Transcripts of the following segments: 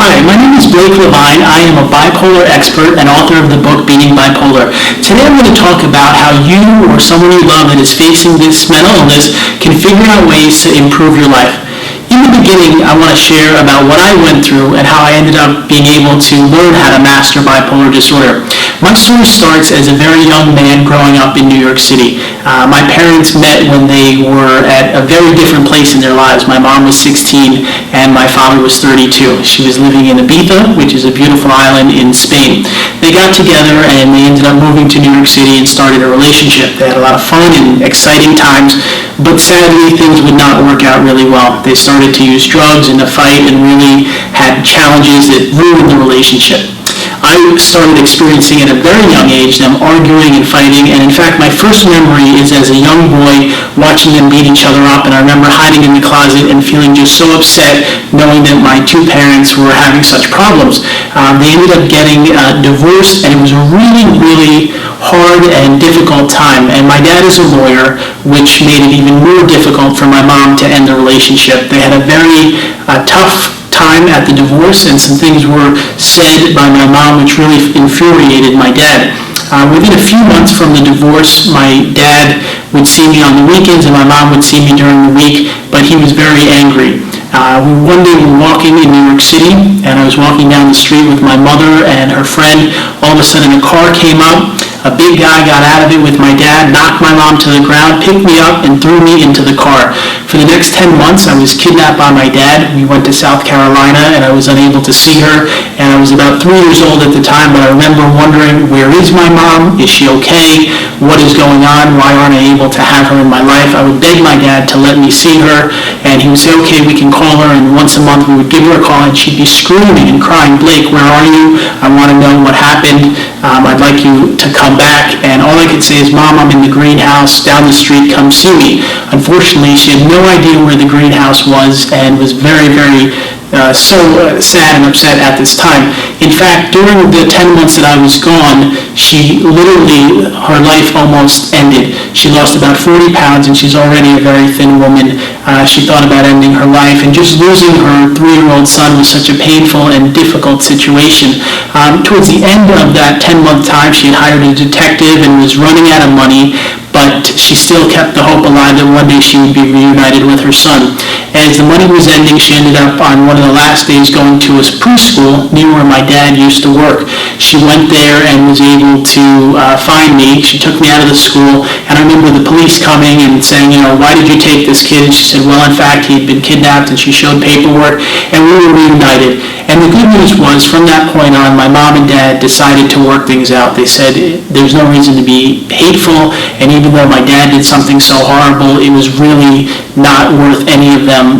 Hi, my name is Blake LeVine. I am a bipolar expert and author of the book Being Bipolar. Today I'm going to talk about how you or someone you love that is facing this mental illness can figure out ways to improve your life. In the beginning, I want to share about what I went through and how I ended up being able to learn how to master bipolar disorder. My story starts as a very young man growing up in New York City. My parents met when they were at a very different place in their lives. My mom was 16 and my father was 32. She was living in Ibiza, which is a beautiful island in Spain. They got together and they ended up moving to New York City and started a relationship. They had a lot of fun and exciting times, but sadly things would not work out really well. They started to use drugs and to fight and really had challenges that ruined the relationship. I started experiencing at a very young age them arguing and fighting, and in fact my first memory is as a young boy watching them beat each other up, and I remember hiding in the closet and feeling just so upset knowing that my two parents were having such problems. They ended up getting divorced, and it was a really hard and difficult time, and my dad is a lawyer, which made it even more difficult for my mom to end the relationship. They had a very tough time at the divorce, and some things were said by my mom which really infuriated my dad. Within a few months from the divorce, my dad would see me on the weekends and my mom would see me during the week, but he was very angry. One day we were walking in New York City, and I was walking down the street with my mother and her friend. All of a sudden a car came up. A big guy got out of it with my dad, knocked my mom to the ground, picked me up, and threw me into the car. For the next 10 months, I was kidnapped by my dad. We went to South Carolina, and I was unable to see her. And I was about 3 years old at the time, but I remember wondering, where is my mom? Is she okay? What is going on? Why aren't I able to have her in my life? I would beg my dad to let me see her, and he would say, okay, we can call her. And once a month, we would give her a call, and she'd be screaming and crying, Blake, where are you? I want to know what happened. I'd like you to come back. And all I could say is, Mom, I'm in the greenhouse down the street, come see me. Unfortunately, she had no idea where the greenhouse was and was very sad and upset at this time. In fact, during the 10 months that I was gone, her life almost ended. She lost about 40 pounds and she's already a very thin woman. She thought about ending her life, and just losing her 3-year-old son was such a painful and difficult situation. Towards the end of that 10-month time, she had hired a detective and was running out of money, but she still kept the hope alive that one day she would be reunited with her son. As the money was ending, she ended up on one of the last days going to a preschool near where my dad used to work. She went there and was able to find me. She took me out of the school, and I remember the police coming and saying, why did you take this kid? And she said, well, in fact, he had been kidnapped, and she showed paperwork, and we were reunited. And the good news was, from that point on, my mom and dad decided to work things out. They said there's no reason to be hateful, and even though my dad did something so horrible, it was really not worth any of them,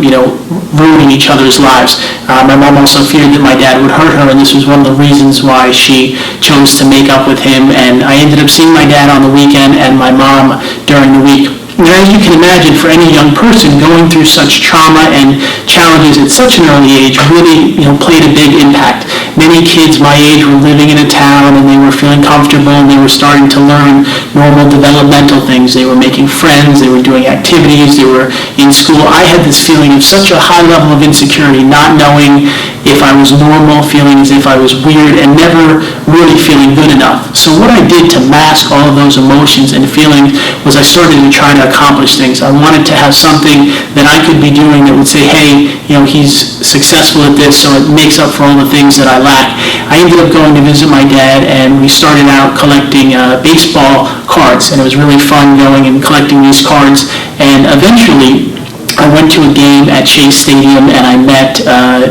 ruining each other's lives. My mom also feared that my dad would hurt her, and this was one of the reasons why she chose to make up with him. And I ended up seeing my dad on the weekend and my mom during the week. Now, as you can imagine, for any young person, going through such trauma and challenges at such an early age really, played a big impact. Many kids my age were living in a town and they were feeling comfortable and they were starting to learn normal developmental things. They were making friends, they were doing activities, they were in school. I had this feeling of such a high level of insecurity, not knowing if I was normal, feeling as if I was weird, and never really feeling good enough. So what I did to mask all of those emotions and feelings was I started to try to accomplish things. I wanted to have something that I could be doing that would say, hey, he's successful at this, so it makes up for all the things that I lack. I ended up going to visit my dad, and we started out collecting baseball cards, and it was really fun going and collecting these cards, and eventually I went to a game at Chase Stadium and I met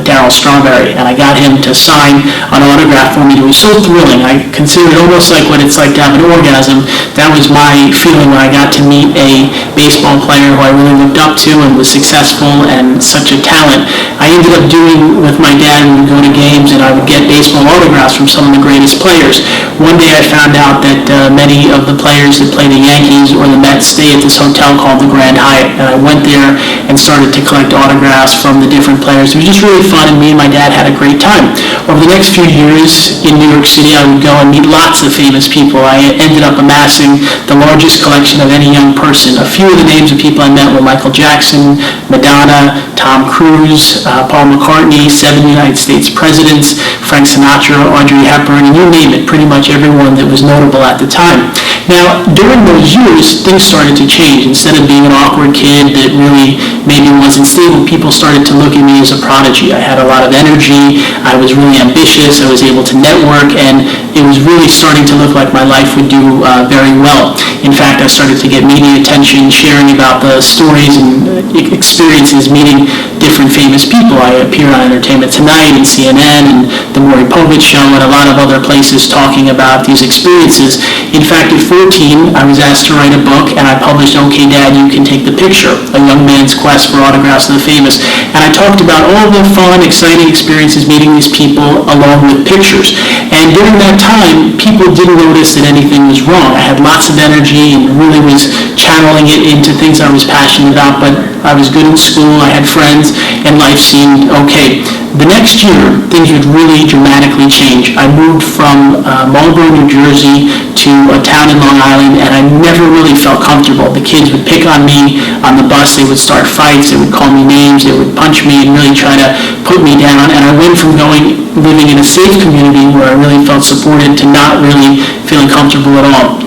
Darryl Strawberry, and I got him to sign an autograph for me. It was so thrilling. I consider it almost like what it's like to have an orgasm. That was my feeling when I got to meet a baseball player who I really looked up to and was successful and such a talent. I ended up doing with my dad, we would go to games and I would get baseball autographs from some of the greatest players. One day I found out that many of the players that play the Yankees or the Mets stay at this hotel called the Grand Hyatt, and I went there and started to collect autographs from the different players. It was just really fun, and me and my dad had a great time. Over the next few years in New York City, I would go and meet lots of famous people. I ended up amassing the largest collection of any young person. A few of the names of people I met were Michael Jackson, Madonna, Tom Cruise, Paul McCartney, 7 United States presidents, Frank Sinatra, Audrey Hepburn, and you name it, pretty much everyone that was notable at the time. Now, during those years, things started to change. Instead of being an awkward kid that really maybe wasn't stable, people started to look at me as a prodigy. I had a lot of energy, I was really ambitious, I was able to network, and it was really starting to look like my life would do very well. In fact, I started to get media attention, sharing about the stories and experiences meeting different famous people. I appeared on Entertainment Tonight and CNN and The Maury Povich Show and a lot of other places talking about these experiences. In fact, at 14, I was asked to write a book, and I published Okay Dad, You Can Take the Picture, a young man's quest for autographs of the famous. And I talked about all the fun, exciting experiences meeting these people along with pictures. And during that time, people didn't notice that anything was wrong. I had lots of energy and really was channeling it into things I was passionate about, but I was good in school, I had friends, and life seemed okay. The next year, things would really dramatically change. I moved from Marlboro, New Jersey to a town in Long Island, and I never really felt comfortable. The kids would pick on me on the bus, they would start fights, they would call me names, they would punch me and really try to put me down. And I went from living in a safe community where I really felt supported to not really feeling comfortable at all.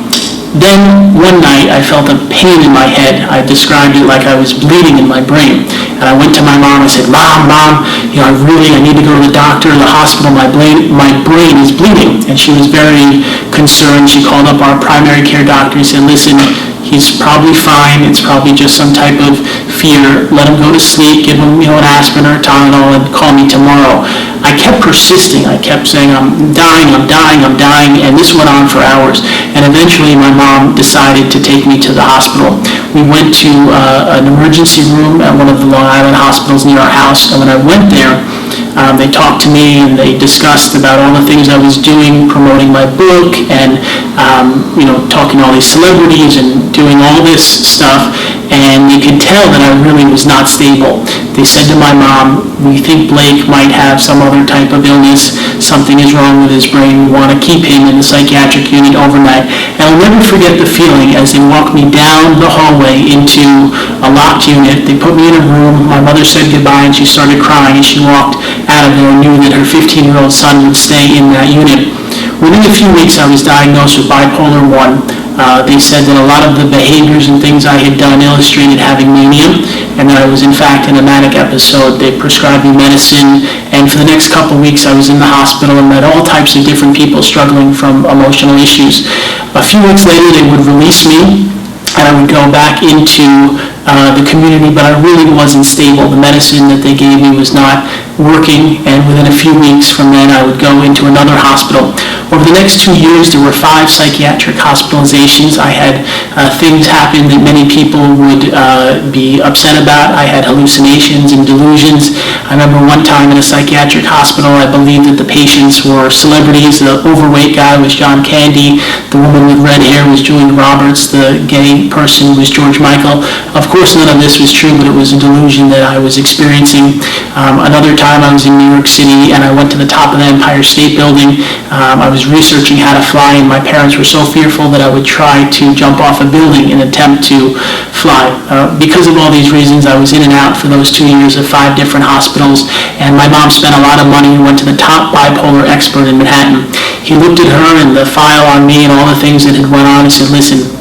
Then one night I felt a pain in my head. I described it like I was bleeding in my brain. And I went to my mom and said, Mom, I need to go to the doctor, the hospital, my brain is bleeding. And she was very concerned. She called up our primary care doctor and said, listen, he's probably fine. It's probably just some type of fear. Let him go to sleep, give him an aspirin or a Tylenol, and call me tomorrow. I kept persisting. I kept saying, I'm dying, and this went on for hours. And eventually my mom decided to take me to the hospital. We went to an emergency room at one of the Long Island hospitals near our house, and when I went there, they talked to me and they discussed about all the things I was doing, promoting my book and talking to all these celebrities and doing all this stuff, and you could tell that I really was not stable. They said to my mom, we think Blake might have some other type of illness, something is wrong with his brain, we want to keep him in the psychiatric unit overnight. And I'll never forget the feeling as they walked me down the hallway into a locked unit. They put me in a room, my mother said goodbye and she started crying as she walked out of there and knew that her 15-year-old son would stay in that unit. Within a few weeks I was diagnosed with Bipolar 1. They said that a lot of the behaviors and things I had done illustrated having mania, and that I was in fact in a manic episode. They prescribed me medicine, and for the next couple of weeks I was in the hospital and met all types of different people struggling from emotional issues. A few weeks later they would release me, and I would go back into the community, but I really wasn't stable. The medicine that they gave me was not working, and within a few weeks from then I would go into another hospital. Over the next 2 years there were 5 psychiatric hospitalizations. I had things happen that many people would be upset about. I had hallucinations and delusions. I remember one time in a psychiatric hospital I believed that the patients were celebrities. The overweight guy was John Candy, the woman with red hair was Julia Roberts, the gay person was George Michael. Of course none of this was true, but it was a delusion that I was experiencing. Another time I was in New York City and I went to the top of the Empire State Building. I was researching how to fly, and my parents were so fearful that I would try to jump off a building in an attempt to fly. Because of all these reasons, I was in and out for those 2 years of 5 different hospitals, and my mom spent a lot of money and went to the top bipolar expert in Manhattan. He looked at her and the file on me and all the things that had went on and said, listen,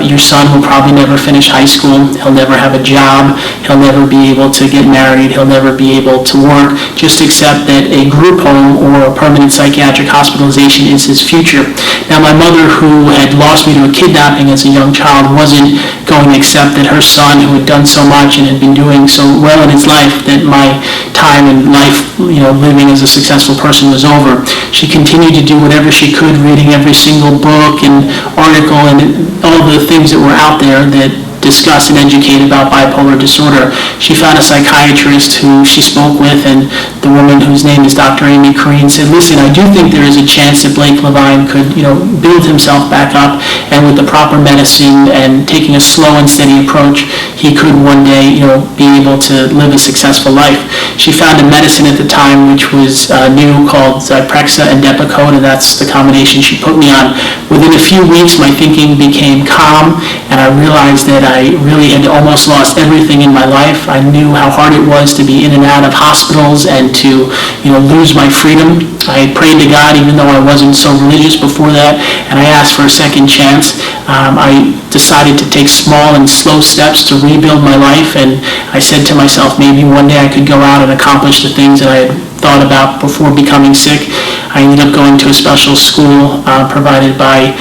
your son will probably never finish high school, he'll never have a job, he'll never be able to get married, he'll never be able to work. Just accept that a group home or a permanent psychiatric hospitalization is his future. Now my mother, who had lost me to a kidnapping as a young child, wasn't going to accept that her son, who had done so much and had been doing so well in his life, that my time in life, living as a successful person was over. She continued to do whatever she could, reading every single book and article and all the things that were out there that discuss and educate about bipolar disorder. She found a psychiatrist who she spoke with, and the woman whose name is Dr. Amy Corrine said, listen, I do think there is a chance that Blake LeVine could, build himself back up, and with the proper medicine and taking a slow and steady approach, he could one day, be able to live a successful life. She found a medicine at the time which was new called Zyprexa and Depakote, and that's the combination she put me on. Within a few weeks, my thinking became calm, and I realized that I really had almost lost everything in my life. I knew how hard it was to be in and out of hospitals and to, lose my freedom. I prayed to God, even though I wasn't so religious before that, and I asked for a second chance. I decided to take small and slow steps to rebuild my life, and I said to myself, maybe one day I could go out and accomplish the things that I had thought about before becoming sick. I ended up going to a special school provided by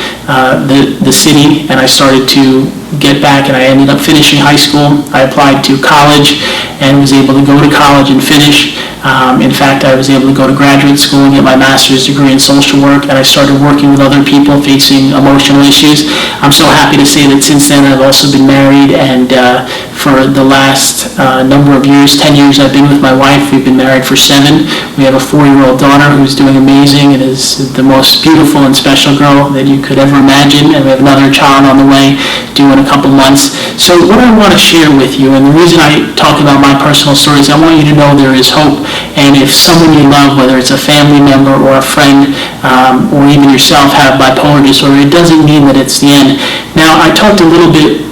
the city, and I started to get back, and I ended up finishing high school. I applied to college and was able to go to college and finish. In fact, I was able to go to graduate school and get my master's degree in social work, and I started working with other people facing emotional issues. I'm so happy to say that since then I've also been married, and for the last number of years, 10 years I've been with my wife. We've been married for 7. We have a 4-year-old daughter who's doing amazing and is the most beautiful and special girl that you could ever imagine, and we have another child on the way due in a couple months. So what I want to share with you, and the reason I talk about my personal story, is I want you to know there is hope, and if someone you love, whether it's a family member or a friend or even yourself, have bipolar disorder, it doesn't mean that it's the end. Now, I talked a little bit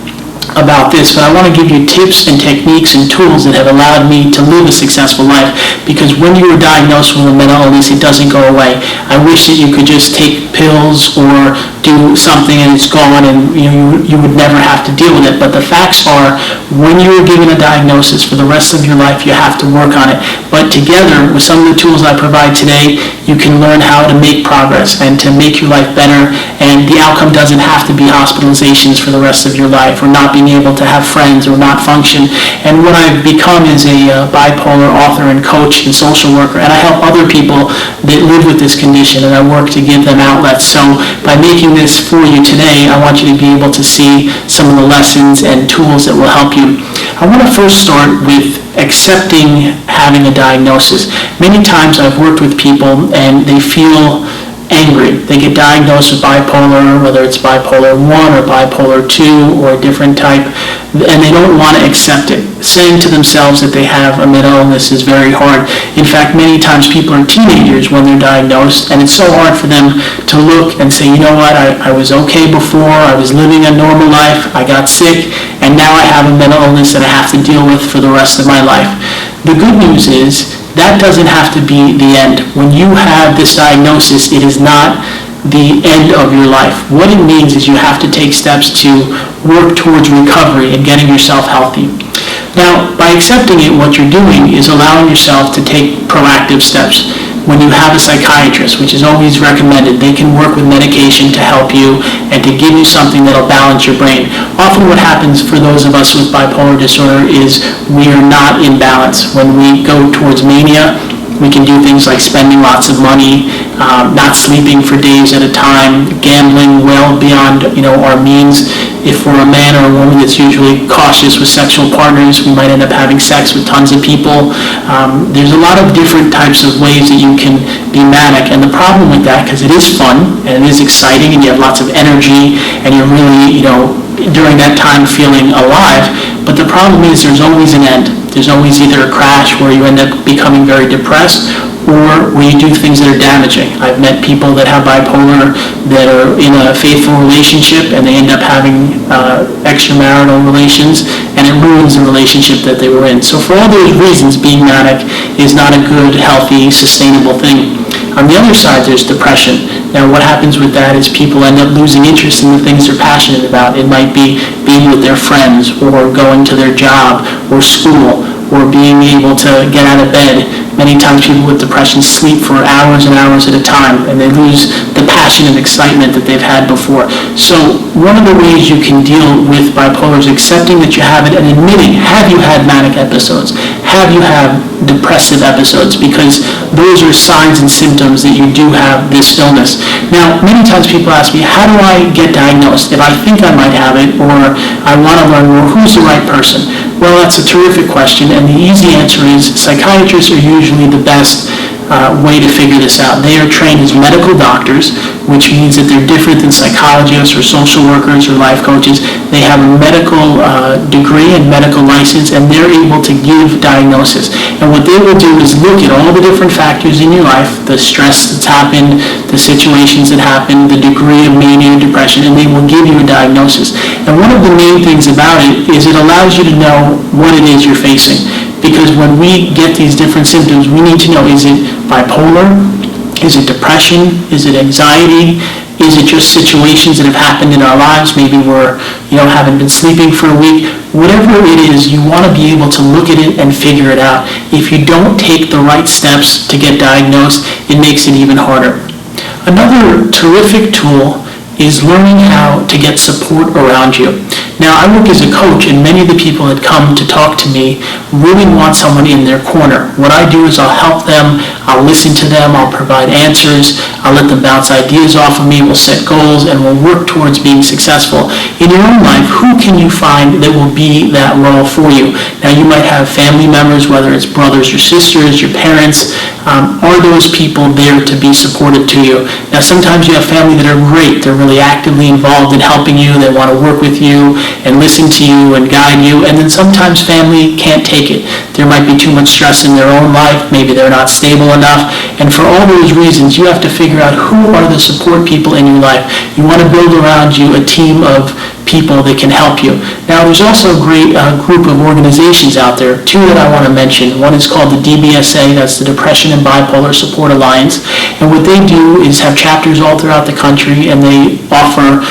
about this, but I want to give you tips and techniques and tools that have allowed me to live a successful life, because when you are diagnosed with a mental illness, it doesn't go away. I wish that you could just take pills or do something and it's gone, and you would never have to deal with it. But the facts are, when you are given a diagnosis, for the rest of your life you have to work on it. But together with some of the tools I provide today, you can learn how to make progress and to make your life better, and the outcome doesn't have to be hospitalizations for the rest of your life, or not being able to have friends or not function. And what I've become is a bipolar author and coach and social worker, and I help other people that live with this condition, and I work to give them outlets. So by making this for you today, I want you to be able to see some of the lessons and tools that will help you. I want to first start with accepting having a diagnosis. Many times I've worked with people and they feel angry. They get diagnosed with bipolar, whether it's bipolar 1 or bipolar 2 or a different type, and they don't want to accept it. Saying to themselves that they have a mental illness is very hard. In fact, many times people are teenagers when they're diagnosed, and it's so hard for them to look and say, you know what, I was okay before, I was living a normal life, I got sick, and now I have a mental illness that I have to deal with for the rest of my life. The good news is, that doesn't have to be the end. When you have this diagnosis, it is not the end of your life. What it means is you have to take steps to work towards recovery and getting yourself healthy. Now, by accepting it, what you're doing is allowing yourself to take proactive steps. When you have a psychiatrist, which is always recommended, they can work with medication to help you and to give you something that will balance your brain. Often what happens for those of us with bipolar disorder is we are not in balance. When we go towards mania, we can do things like spending lots of money, not sleeping for days at a time, gambling well beyond our means. If we're a man or a woman that's usually cautious with sexual partners, we might end up having sex with tons of people. There's a lot of different types of ways that you can be manic, and the problem with that, because it is fun and it is exciting and you have lots of energy and you're really, during that time feeling alive, but the problem is there's always an end. There's always either a crash where you end up becoming very depressed, or where you do things that are damaging. I've met people that have bipolar that are in a faithful relationship and they end up having extramarital relations, and it ruins the relationship that they were in. So for all those reasons, being manic is not a good, healthy, sustainable thing. On the other side, there's depression. Now, what happens with that is people end up losing interest in the things they're passionate about. It might be being with their friends or going to their job or school, or being able to get out of bed. Many times people with depression sleep for hours and hours at a time, and they lose the passion and excitement that they've had before. So one of the ways you can deal with bipolar is accepting that you have it and admitting, have you had manic episodes? Have you had depressive episodes? Because those are signs and symptoms that you do have this illness. Now, many times people ask me, how do I get diagnosed? If I think I might have it, or I want to learn more, who's the right person? Well, that's a terrific question, and the easy answer is psychiatrists are usually the best way to figure this out. They are trained as medical doctors, which means that they're different than psychologists or social workers or life coaches. They have a medical degree and medical license, and they're able to give diagnosis. And what they will do is look at all the different factors in your life, the stress that's happened, the situations that happened, the degree of mania, depression, and they will give you a diagnosis. And one of the main things about it is it allows you to know what it is you're facing. Because when we get these different symptoms, we need to know, is it bipolar? Is it depression? Is it anxiety? Is it just situations that have happened in our lives? Maybe we're, haven't been sleeping for a week. Whatever it is, you want to be able to look at it and figure it out. If you don't take the right steps to get diagnosed, it makes it even harder. Another terrific tool is learning how to get support around you. Now, I work as a coach, and many of the people that come to talk to me really want someone in their corner. What I do is I'll help them, I'll listen to them, I'll provide answers, I'll let them bounce ideas off of me, we'll set goals, and we'll work towards being successful. In your own life, who can you find that will be that role for you? Now, you might have family members, whether it's brothers or sisters, your parents. Are those people there to be supportive to you? Now, sometimes you have family that are great. They're really actively involved in helping you. They want to work with you and listen to you and guide you. And then sometimes family can't take it. There might be too much stress in their own life. Maybe they're not stable enough. And for all those reasons, you have to figure out who are the support people in your life. You want to build around you a team of people that can help you. Now, there's also a great group of organizations out there, two that I want to mention. One is called the DBSA, that's the Depression and Bipolar Support Alliance, and what they do is have chapters all throughout the country, and they offer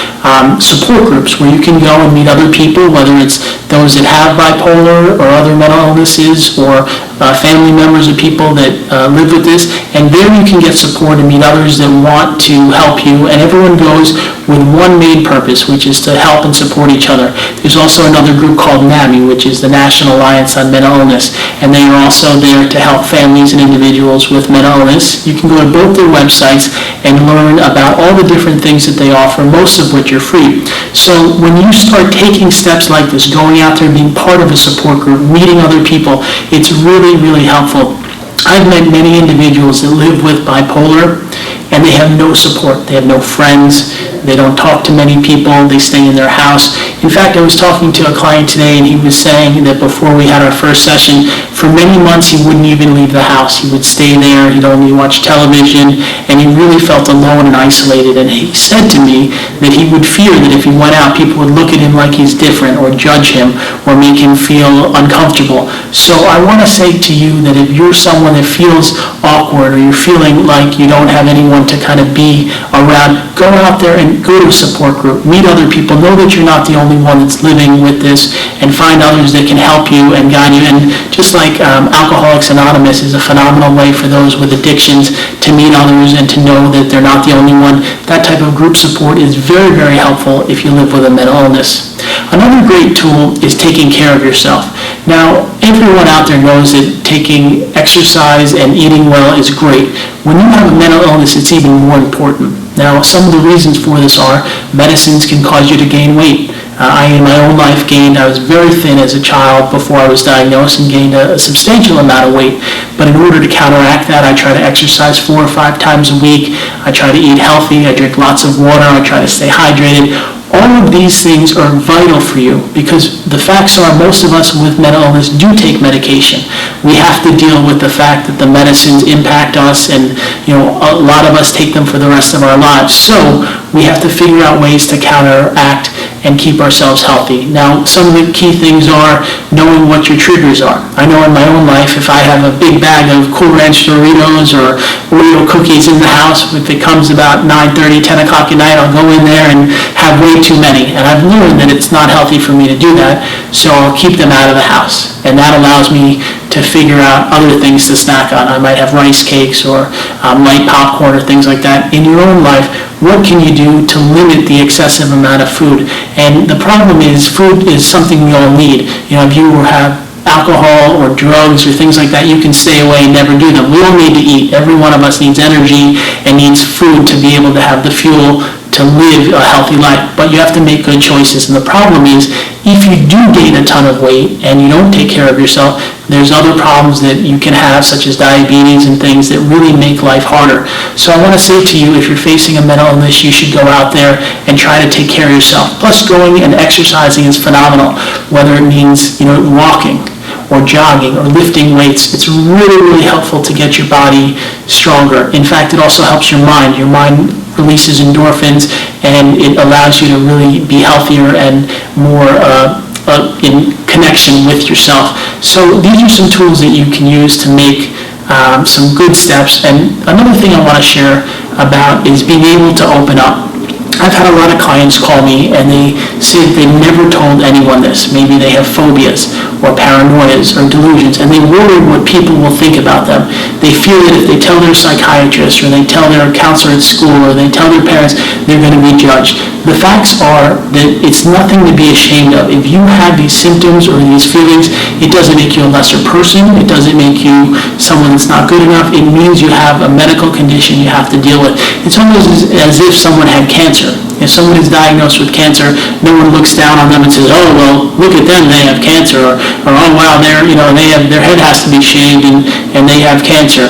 support groups where you can go and meet other people, whether it's those that have bipolar or other mental illnesses, or family members of people that live with this, and there you can get support and meet others that want to help you, and everyone goes with one main purpose, which is to help and support each other. There's also another group called NAMI, which is the National Alliance on Mental Illness, and they are also there to help families and individuals with mental illness. You can go to both their websites and learn about all the different things that they offer, most of which are free. So when you start taking steps like this, going out there, being part of a support group, meeting other people, it's really, really helpful. I've met many individuals that live with bipolar, and they have no support. They have no friends. They don't talk to many people. They stay in their house. In fact, I was talking to a client today, and he was saying that before we had our first session, for many months he wouldn't even leave the house. He would stay there. He'd only watch television, and he really felt alone and isolated. And he said to me that he would fear that if he went out, people would look at him like he's different, or judge him, or make him feel uncomfortable. So I want to say to you that if you're someone that feels awkward, or you're feeling like you don't have anyone to kind of be around, go out there and go to a support group, meet other people, know that you're not the only one that's living with this, and find others that can help you and guide you. And just like Alcoholics Anonymous is a phenomenal way for those with addictions to meet others and to know that they're not the only one, that type of group support is very, very helpful if you live with a mental illness. Another great tool is taking care of yourself. Now, everyone out there knows that taking exercise and eating well is great. When you have a mental illness, it's even more important. Now, some of the reasons for this are medicines can cause you to gain weight. I, in my own life, I was very thin as a child before I was diagnosed, and gained a substantial amount of weight. But in order to counteract that, I try to exercise 4 or 5 times a week. I try to eat healthy. I drink lots of water. I try to stay hydrated. All of these things are vital for you, because the facts are most of us with mental illness do take medication. We have to deal with the fact that the medicines impact us, and a lot of us take them for the rest of our lives. So we have to figure out ways to counteract and keep ourselves healthy. Now, some of the key things are knowing what what your triggers are. I know in my own life, if I have a big bag of Cool Ranch Doritos or Oreo cookies in the house, if it comes about 9:30, 10 o'clock at night, I'll go in there and have way too many. And I've learned that it's not healthy for me to do that, so I'll keep them out of the house. And that allows me to figure out other things to snack on. I might have rice cakes or light popcorn or things like that. In your own life, what can you do to limit the excessive amount of food? And the problem is, food is something we all need. If you have alcohol or drugs or things like that, you can stay away and never do them. We all need to eat. Every one of us needs energy and needs food to be able to have the fuel to live a healthy life, but you have to make good choices. And the problem is, if you do gain a ton of weight and you don't take care of yourself, there's other problems that you can have, such as diabetes and things that really make life harder. So I want to say to you, if you're facing a mental illness, you should go out there and try to take care of yourself. Plus, going and exercising is phenomenal, whether it means walking or jogging or lifting weights. It's really, really helpful to get your body stronger. In fact, it also helps your mind. Your mind releases endorphins, and it allows you to really be healthier and more in connection with yourself. So these are some tools that you can use to make some good steps. And another thing I want to share about is being able to open up. I've had a lot of clients call me and they say that they've never told anyone this. Maybe they have phobias or paranoias or delusions, and they worry what people will think about them. They feel that if they tell their psychiatrist or they tell their counselor at school or they tell their parents, they're going to be judged. The facts are that it's nothing to be ashamed of. If you have these symptoms or these feelings, it doesn't make you a lesser person. It doesn't make you someone that's not good enough. It means you have a medical condition you have to deal with. It's almost as if someone had cancer. If someone is diagnosed with cancer, no one looks down on them and says, "Oh, well, look at them, they have cancer," or "Oh, wow, their head has to be shaved and they have cancer."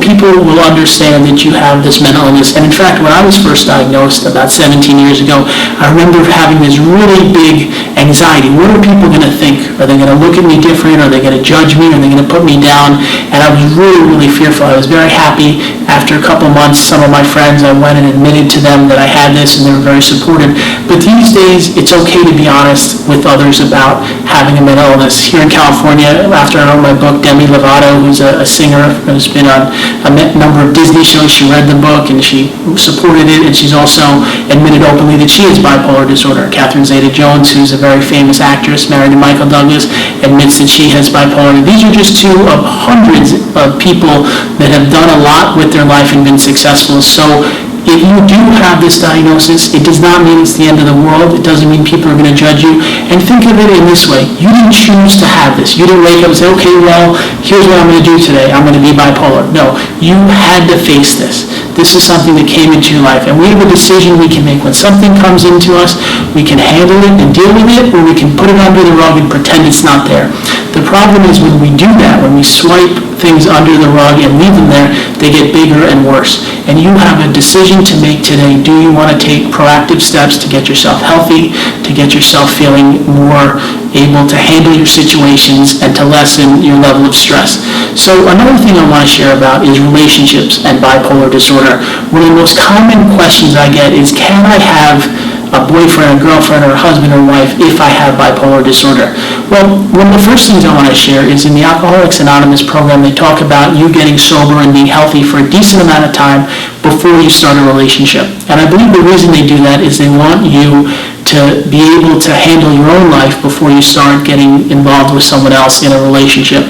People will understand that you have this mental illness. And in fact, when I was first diagnosed about 17 years ago, I remember having this really big anxiety. What are people going to think? Are they going to look at me different? Are they going to judge me? Are they going to put me down? And I was really, really fearful. I was very happy. After a couple months, some of my friends, I went and admitted to them that I had this, and they were very supportive. But these days, it's okay to be honest with others about having a mental illness. Here in California, after I wrote my book, Demi Lovato, who's a singer who's been on a number of Disney shows, she read the book and she supported it, and she's also admitted openly that she has bipolar disorder. Catherine Zeta-Jones, who's a very famous actress, married to Michael Douglas, admits that she has bipolar. These are just two of hundreds of people that have done a lot with their life and been successful. So if you do have this diagnosis, it does not mean it's the end of the world. It doesn't mean people are going to judge you. And think of it in this way. You didn't choose to have this. You didn't wake up and say, "Okay, well, here's what I'm going to do today. I'm going to be bipolar." No, you had to face this. This is something that came into your life. And we have a decision we can make. When something comes into us, we can handle it and deal with it, or we can put it under the rug and pretend it's not there. The problem is when we do that, when we swipe things under the rug and leave them there, they get bigger and worse. And you have a decision to make today. Do you want to take proactive steps to get yourself healthy, to get yourself feeling more able to handle your situations and to lessen your level of stress? So another thing I want to share about is relationships and bipolar disorder. One of the most common questions I get is, can I have a boyfriend, a girlfriend, or a husband or wife if I have bipolar disorder? Well, one of the first things I want to share is in the Alcoholics Anonymous program, they talk about you getting sober and being healthy for a decent amount of time before you start a relationship. And I believe the reason they do that is they want you to be able to handle your own life before you start getting involved with someone else in a relationship.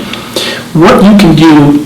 What you can do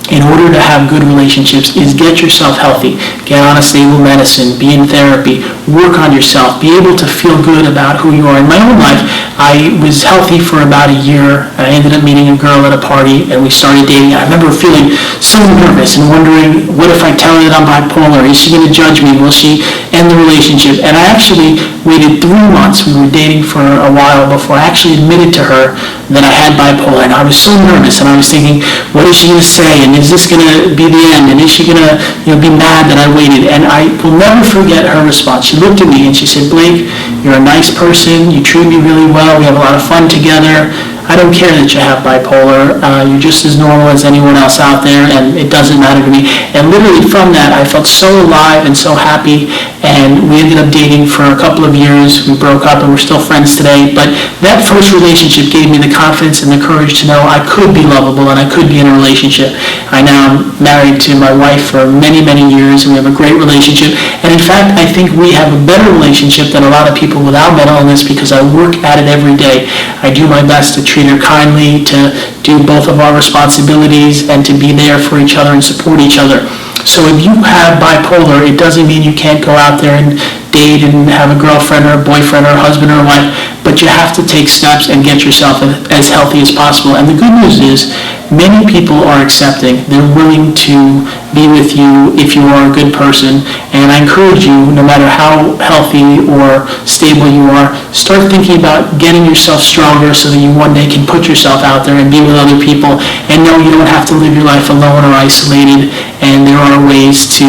in order to have good relationships is get yourself healthy, get on a stable medicine, be in therapy, work on yourself, be able to feel good about who you are. In my own life, I was healthy for about a year. I ended up meeting a girl at a party and we started dating. I remember feeling so nervous and wondering, what if I tell her that I'm bipolar? Is she going to judge me? Will she end the relationship? And I actually waited 3 months. We were dating for a while before I actually admitted to her that I had bipolar. And I was so nervous and I was thinking, what is she going to say? And is this going to be the end? And is she going to be mad that I waited? And I will never forget her response. She looked at me and she said, "Blake, you're a nice person. You treat me really well. We have a lot of fun together. I don't care that you have bipolar. You're just as normal as anyone else out there, and it doesn't matter to me. And literally from that, I felt so alive and so happy, and we ended up dating for a couple of years. We broke up, and we're still friends today. But that first relationship gave me the confidence and the courage to know I could be lovable and I could be in a relationship. I now am married to my wife for many, many years, and we have a great relationship. And in fact, I think we have a better relationship than a lot of people without mental illness because I work at it every day. I do my best to treat her kindly, to do both of our responsibilities, and to be there for each other and support each other. So if you have bipolar, it doesn't mean you can't go out there and date and have a girlfriend or a boyfriend or a husband or a wife, but you have to take steps and get yourself as healthy as possible. And the good news is many people are accepting. They're willing to be with you if you are a good person. And I encourage you, no matter how healthy or stable you are, start thinking about getting yourself stronger so that you one day can put yourself out there and be with other people. And no, you don't have to live your life alone or isolated. And there are ways to,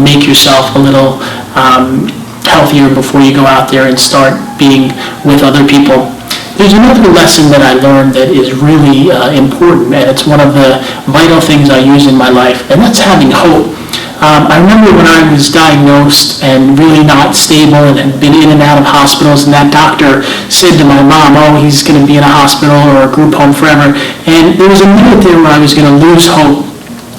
make yourself a little healthier before you go out there and start being with other people. There's another lesson that I learned that is really important, and it's one of the vital things I use in my life, and that's having hope. I remember when I was diagnosed and really not stable and had been in and out of hospitals, and that doctor said to my mom, he's going to be in a hospital or a group home forever. And there was a minute there where I was going to lose hope,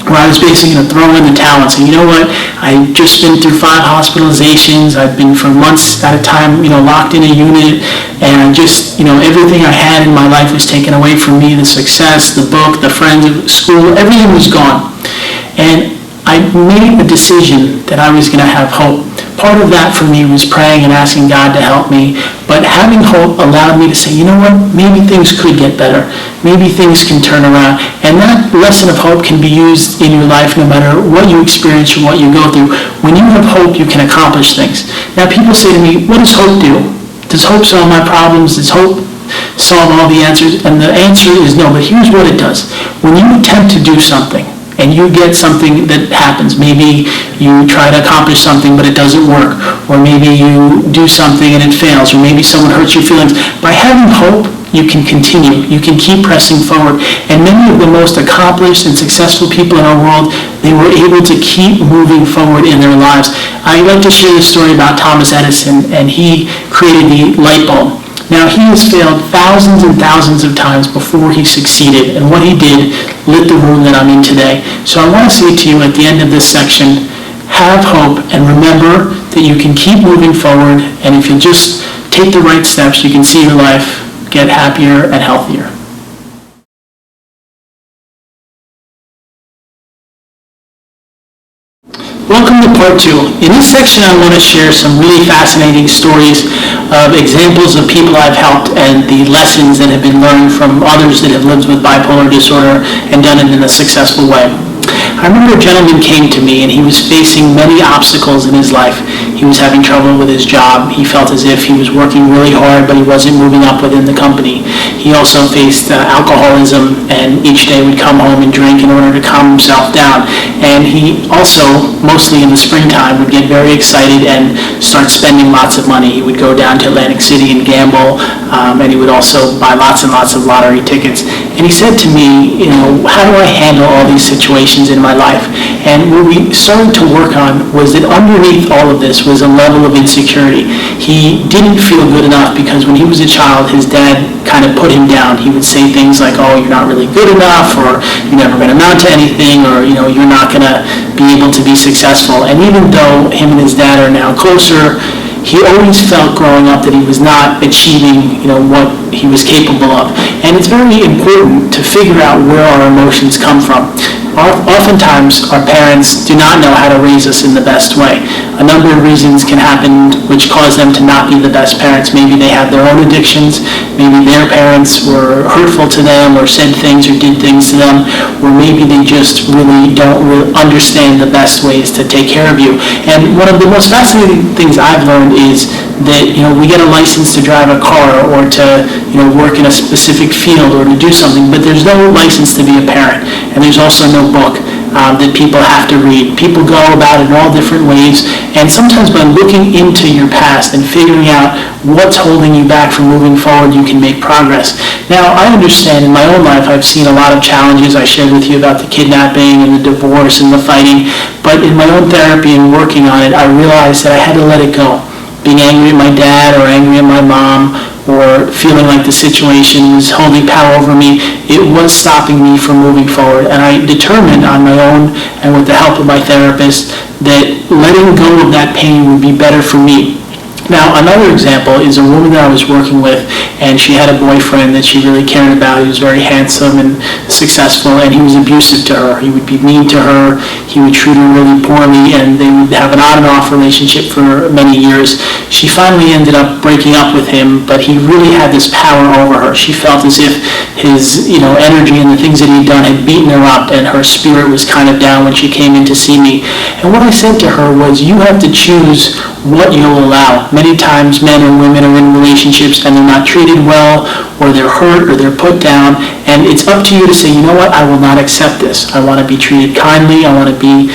where I was basically going to throw in the towel and say, you know what, I've just been through 5 hospitalizations, I've been for months at a time, locked in a unit, and everything I had in my life was taken away from me, the success, the book, the friends, school, everything was gone. And I made a decision that I was going to have hope. Part of that for me was praying and asking God to help me, but having hope allowed me to say, you know what, maybe things could get better. Maybe things can turn around. And that lesson of hope can be used in your life no matter what you experience or what you go through. When you have hope, you can accomplish things. Now, people say to me, what does hope do? Does hope solve my problems? Does hope solve all the answers? And the answer is no, but here's what it does. When you attempt to do something, and you get something that happens. Maybe you try to accomplish something, but it doesn't work. Or maybe you do something and it fails. Or maybe someone hurts your feelings. By having hope, you can continue. You can keep pressing forward. And many of the most accomplished and successful people in our world, they were able to keep moving forward in their lives. I like to share the story about Thomas Edison, and he created the light bulb. Now, he has failed thousands and thousands of times before he succeeded, and what he did lit the room that I'm in today. So I want to say to you at the end of this section, have hope, and remember that you can keep moving forward, and if you just take the right steps, you can see your life get happier and healthier. Welcome to part 2. In this section, I want to share some really fascinating stories of examples of people I've helped and the lessons that have been learned from others that have lived with bipolar disorder and done it in a successful way. I remember a gentleman came to me and he was facing many obstacles in his life. He was having trouble with his job. He felt as if he was working really hard, but he wasn't moving up within the company. He also faced alcoholism, and each day would come home and drink in order to calm himself down. And he also, mostly in the springtime, would get very excited and start spending lots of money. He would go down to Atlantic City and gamble, and he would also buy lots and lots of lottery tickets. And he said to me, how do I handle all these situations in my life? And what we started to work on was that underneath all of this was a level of insecurity. He didn't feel good enough because when he was a child, his dad kind of put him down. He would say things like, you're not really good enough, or you're never going to amount to anything, or you're not going to be able to be successful. And even though him and his dad are now closer, he always felt growing up that he was not achieving, what he was capable of. And it's very important to figure out where our emotions come from. Oftentimes, our parents do not know how to raise us in the best way. A number of reasons can happen which cause them to not be the best parents. Maybe they have their own addictions. Maybe their parents were hurtful to them or said things or did things to them. Or maybe they just really don't understand the best ways to take care of you. And one of the most fascinating things I've learned is that we get a license to drive a car or to work in a specific field or to do something, but there's no license to be a parent, and there's also no book. that people have to read. People go about it in all different ways, and sometimes by looking into your past and figuring out what's holding you back from moving forward, you can make progress. Now, I understand in my own life I've seen a lot of challenges. I shared with you about the kidnapping and the divorce and the fighting, but in my own therapy and working on it, I realized that I had to let it go. Being angry at my dad or angry at my mom or feeling like the situation was holding power over me, it was stopping me from moving forward. And I determined on my own and with the help of my therapist that letting go of that pain would be better for me. Now, another example is a woman that I was working with, and she had a boyfriend that she really cared about. He was very handsome and successful, and he was abusive to her. He would be mean to her, he would treat her really poorly, and they would have an on and off relationship for many years. She finally ended up breaking up with him, but he really had this power over her. She felt as if his energy and the things that he'd done had beaten her up, and her spirit was kind of down when she came in to see me. And what I said to her was, you have to choose what you'll allow. Many times men or women are in relationships and they're not treated well, or they're hurt, or they're put down, and it's up to you to say, you know what, I will not accept this. I want to be treated kindly, I want to be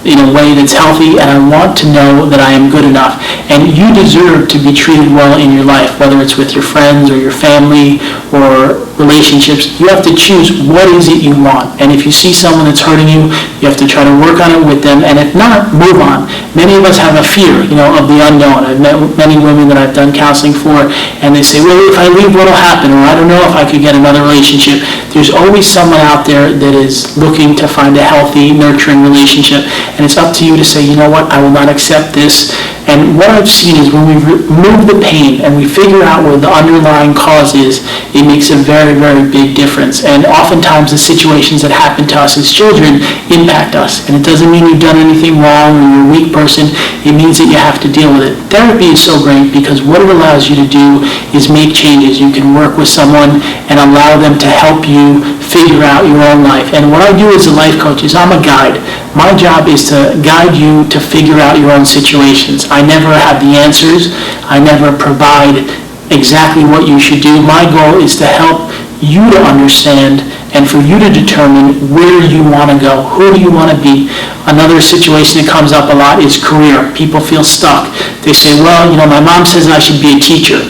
in a way that's healthy, and I want to know that I am good enough. And you deserve to be treated well in your life, whether it's with your friends or your family or relationships. You have to choose what is it you want. And if you see someone that's hurting you, you have to try to work on it with them, and if not, move on. Many of us have a fear, of the unknown. I've met many women that I've done counseling for, and they say, well, if I leave, what'll happen? Or I don't know if I could get another relationship. There's always someone out there that is looking to find a healthy, nurturing relationship, and it's up to you to say, you know what, I will not accept this. And what I've seen is when we remove the pain and we figure out where the underlying cause is, it makes a very, very big difference. And oftentimes the situations that happen to us as children impact us. And it doesn't mean you've done anything wrong or you're a weak person. It means that you have to deal with it. Therapy is so great because what it allows you to do is make changes. You can work with someone and allow them to help you figure out your own life. And what I do as a life coach is I'm a guide. My job is to guide you to figure out your own situations. I never have the answers. I never provide exactly what you should do. My goal is to help you to understand and for you to determine where you want to go. Who do you want to be? Another situation that comes up a lot is career. People feel stuck. They say, well, my mom says I should be a teacher.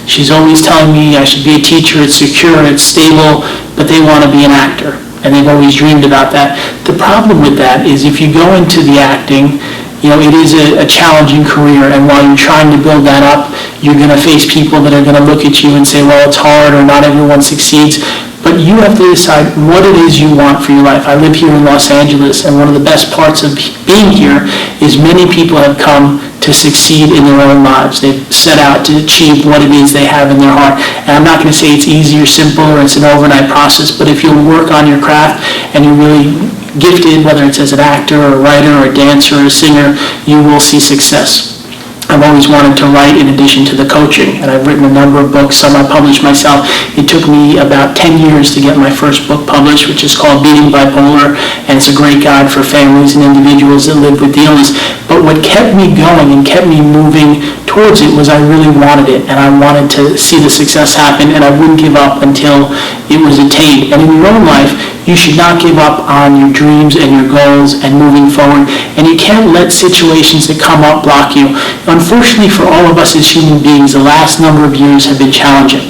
She's always telling me I should be a teacher. It's secure, it's stable, but they want to be an actor. And they've always dreamed about that. The problem with that is if you go into the acting, it is a challenging career, and while you're trying to build that up, you're going to face people that are going to look at you and say, well, it's hard, or not everyone succeeds. But you have to decide what it is you want for your life. I live here in Los Angeles, and one of the best parts of being here is many people have come to succeed in their own lives. They've set out to achieve what it is they have in their heart. And I'm not going to say it's easy or simple or it's an overnight process, but if you'll work on your craft and you're really gifted, whether it's as an actor or a writer or a dancer or a singer, you will see success. I've always wanted to write in addition to the coaching, and I've written a number of books. Some I published myself. It took me about 10 years to get my first book published, which is called Beating Bipolar, and it's a great guide for families and individuals that live with the illness. But what kept me going and kept me moving towards it was I really wanted it, and I wanted to see the success happen, and I wouldn't give up until it was attained. And in your own life, you should not give up on your dreams and your goals and moving forward, and you can't let situations that come up block you. Unfortunately for all of us as human beings, the last number of years have been challenging.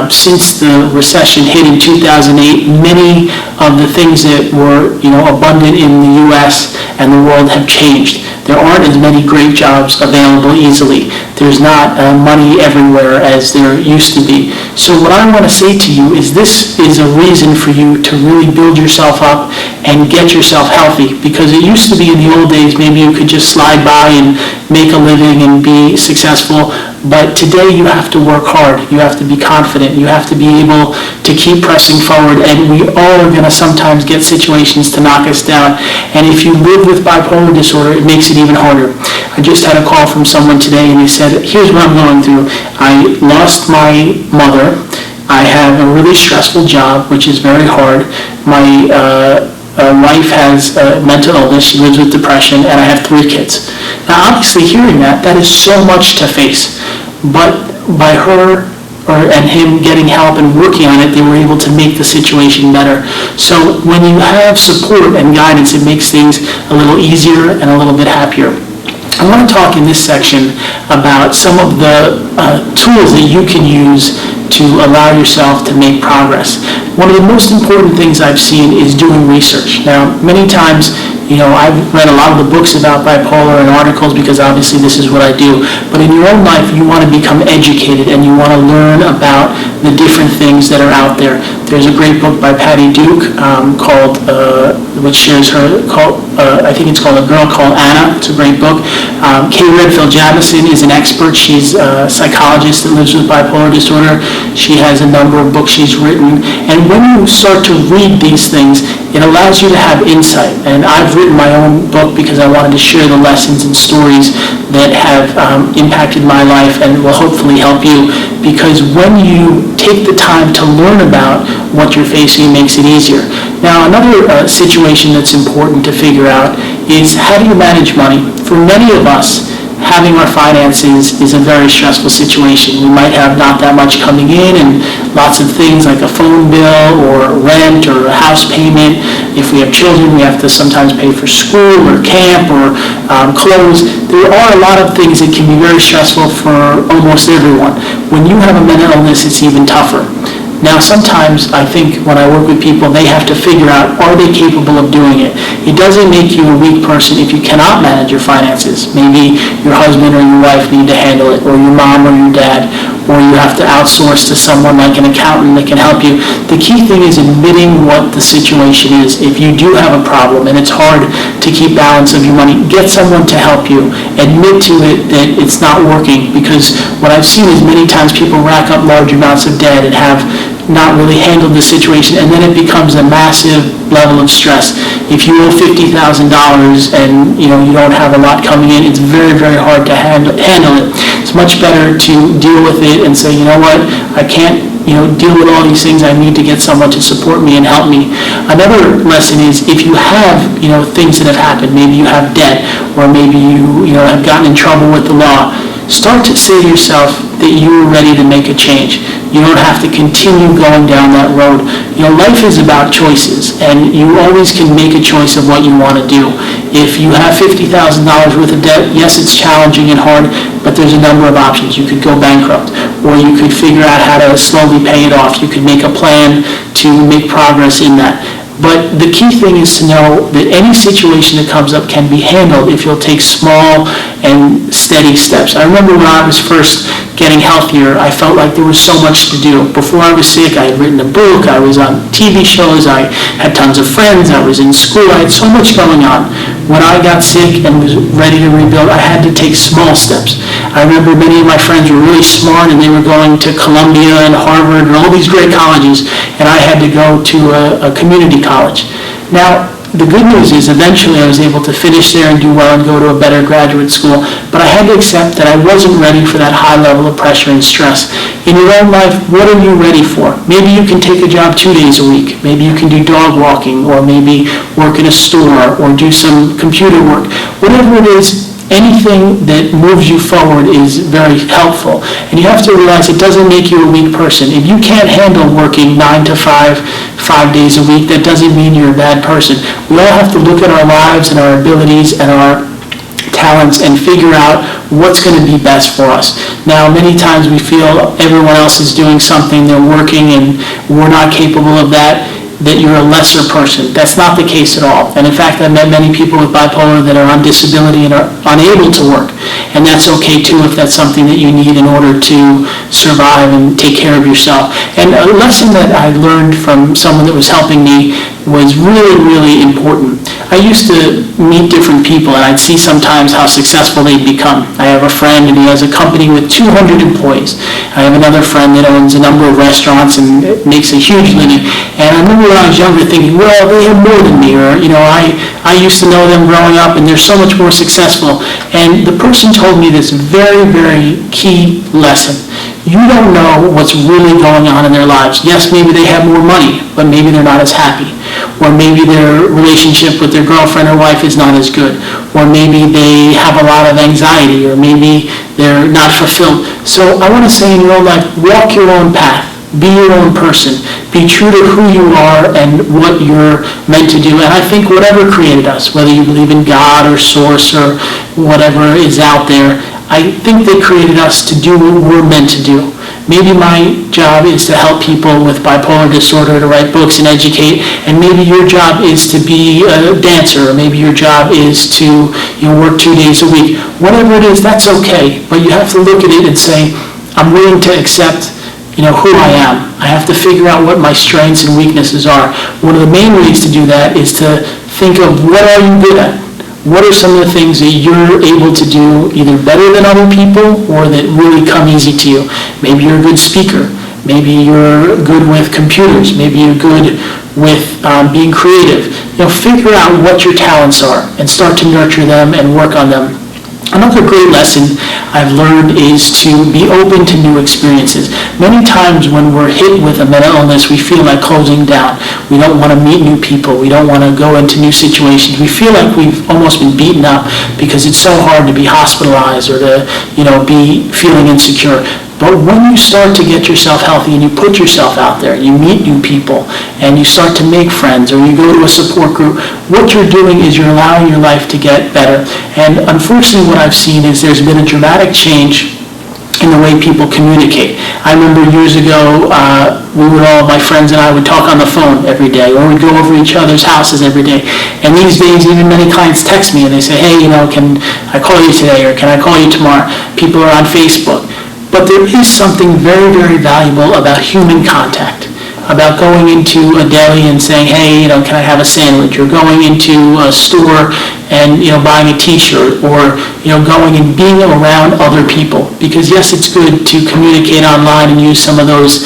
Since the recession hit in 2008, many of the things that were abundant in the U.S. and the world have changed. There aren't as many great jobs available easily. There's not money everywhere as there used to be. So what I want to say to you is this is a reason for you to really build yourself up and get yourself healthy, because it used to be in the old days maybe you could just slide by and make a living and be successful, but today you have to work hard, you have to be confident, you have to be able to keep pressing forward, and we all are going to sometimes get situations to knock us down, and if you live with bipolar disorder, it makes it even harder. I just had a call from someone today and he said, here's what I'm going through. I lost my mother. I have a really stressful job, which is very hard. My wife has mental illness. She lives with depression, and I have 3 kids. Now, obviously, hearing that is so much to face. But by her and him getting help and working on it, they were able to make the situation better. So when you have support and guidance, it makes things a little easier and a little bit happier. I want to talk in this section about some of the tools that you can use to allow yourself to make progress. One of the most important things I've seen is doing research. Now, many times, I've read a lot of the books about bipolar and articles because obviously this is what I do. But in your own life, you want to become educated and you want to learn about the different things that are out there. There's a great book by Patty Duke called, which shares her, I think it's called A Girl Called Anna. It's a great book. Kay Redfield Jamison is an expert. She's a psychologist that lives with bipolar disorder. She has a number of books she's written. And when you start to read these things, it allows you to have insight. And I've written my own book because I wanted to share the lessons and stories that have impacted my life and will hopefully help you. Because when you take the time to learn about what you're facing, it makes it easier. Now, another situation that's important to figure out is how do you manage money? For many of us, having our finances is a very stressful situation. We might have not that much coming in and lots of things like a phone bill or rent or a house payment. If we have children, we have to sometimes pay for school or camp or clothes. There are a lot of things that can be very stressful for almost everyone. When you have a mental illness, it's even tougher. Now, sometimes I think when I work with people, they have to figure out, are they capable of doing it? It doesn't make you a weak person if you cannot manage your finances. Maybe your husband or your wife need to handle it, or your mom or your dad, or you have to outsource to someone like an accountant that can help you. The key thing is admitting what the situation is. If you do have a problem and it's hard to keep balance of your money, get someone to help you. Admit to it that it's not working, because what I've seen is many times people rack up large amounts of debt and have not really handled the situation, and then it becomes a massive level of stress. If you owe $50,000 and you don't have a lot coming in, it's very, very hard to handle it. It's much better to deal with it and say, you know what, I can't deal with all these things. I need to get someone to support me and help me. Another lesson is if you have things that have happened, maybe you have debt, or maybe you have gotten in trouble with the law, start to say to yourself that you are ready to make a change. You don't have to continue going down that road. Life is about choices, and you always can make a choice of what you want to do. If you have $50,000 worth of debt, yes, it's challenging and hard, but there's a number of options. You could go bankrupt, or you could figure out how to slowly pay it off. You could make a plan to make progress in that. But the key thing is to know that any situation that comes up can be handled if you'll take small and steady steps. I remember when I was first getting healthier, I felt like there was so much to do. Before I was sick, I had written a book, I was on TV shows, I had tons of friends, I was in school, I had so much going on. When I got sick and was ready to rebuild, I had to take small steps. I remember many of my friends were really smart and they were going to Columbia and Harvard and all these great colleges, and I had to go to a community college. Now, the good news is eventually I was able to finish there and do well and go to a better graduate school, but I had to accept that I wasn't ready for that high level of pressure and stress. In your own life, what are you ready for? Maybe you can take a job 2 days a week. Maybe you can do dog walking, or maybe work in a store, or do some computer work. Whatever it is, anything that moves you forward is very helpful. And you have to realize it doesn't make you a weak person. If you can't handle working 9 to 5, 5 days a week, that doesn't mean you're a bad person. We all have to look at our lives and our abilities and our talents and figure out what's going to be best for us. Now, many times we feel everyone else is doing something, they're working, and we're not capable of that you're a lesser person. That's not the case at all. And in fact, I've met many people with bipolar that are on disability and are unable to work. And that's okay too if that's something that you need in order to survive and take care of yourself. And a lesson that I learned from someone that was helping me was really, really important. I used to meet different people, and I'd see sometimes how successful they'd become. I have a friend, and he has a company with 200 employees. I have another friend that owns a number of restaurants and makes a huge living. And I remember when I was younger thinking, well, they have more than me, or, I used to know them growing up, and they're so much more successful. And the person told me this very, very key lesson. You don't know what's really going on in their lives. Yes, maybe they have more money, but maybe they're not as happy. or maybe their relationship with their girlfriend or wife is not as good, or maybe they have a lot of anxiety, or maybe they're not fulfilled. So I want to say in your own life, walk your own path. Be your own person. Be true to who you are and what you're meant to do. And I think whatever created us, whether you believe in God or source or whatever is out there, I think they created us to do what we're meant to do. Maybe my job is to help people with bipolar disorder, to write books and educate, and maybe your job is to be a dancer, or maybe your job is to work 2 days a week. Whatever it is, that's okay, but you have to look at it and say, I'm willing to accept who I am. I have to figure out what my strengths and weaknesses are. One of the main ways to do that is to think of what are you good at? What are some of the things that you're able to do either better than other people or that really come easy to you? Maybe you're a good speaker. Maybe you're good with computers. Maybe you're good with being creative. Figure out what your talents are and start to nurture them and work on them. Another great lesson I've learned is to be open to new experiences. Many times when we're hit with a mental illness, we feel like closing down. We don't want to meet new people. We don't want to go into new situations. We feel like we've almost been beaten up because it's so hard to be hospitalized or to, be feeling insecure. But when you start to get yourself healthy and you put yourself out there, you meet new people, and you start to make friends, or you go to a support group, what you're doing is you're allowing your life to get better. And unfortunately what I've seen is there's been a dramatic change in the way people communicate. I remember years ago, my friends and I would talk on the phone every day, or we'd go over each other's houses every day. And these days, even many clients text me and they say, hey, can I call you today, or can I call you tomorrow? People are on Facebook. But there is something very, very valuable about human contact, about going into a deli and saying, hey, can I have a sandwich? Or going into a store and, buying a t-shirt, or, going and being around other people. Because yes, it's good to communicate online and use some of those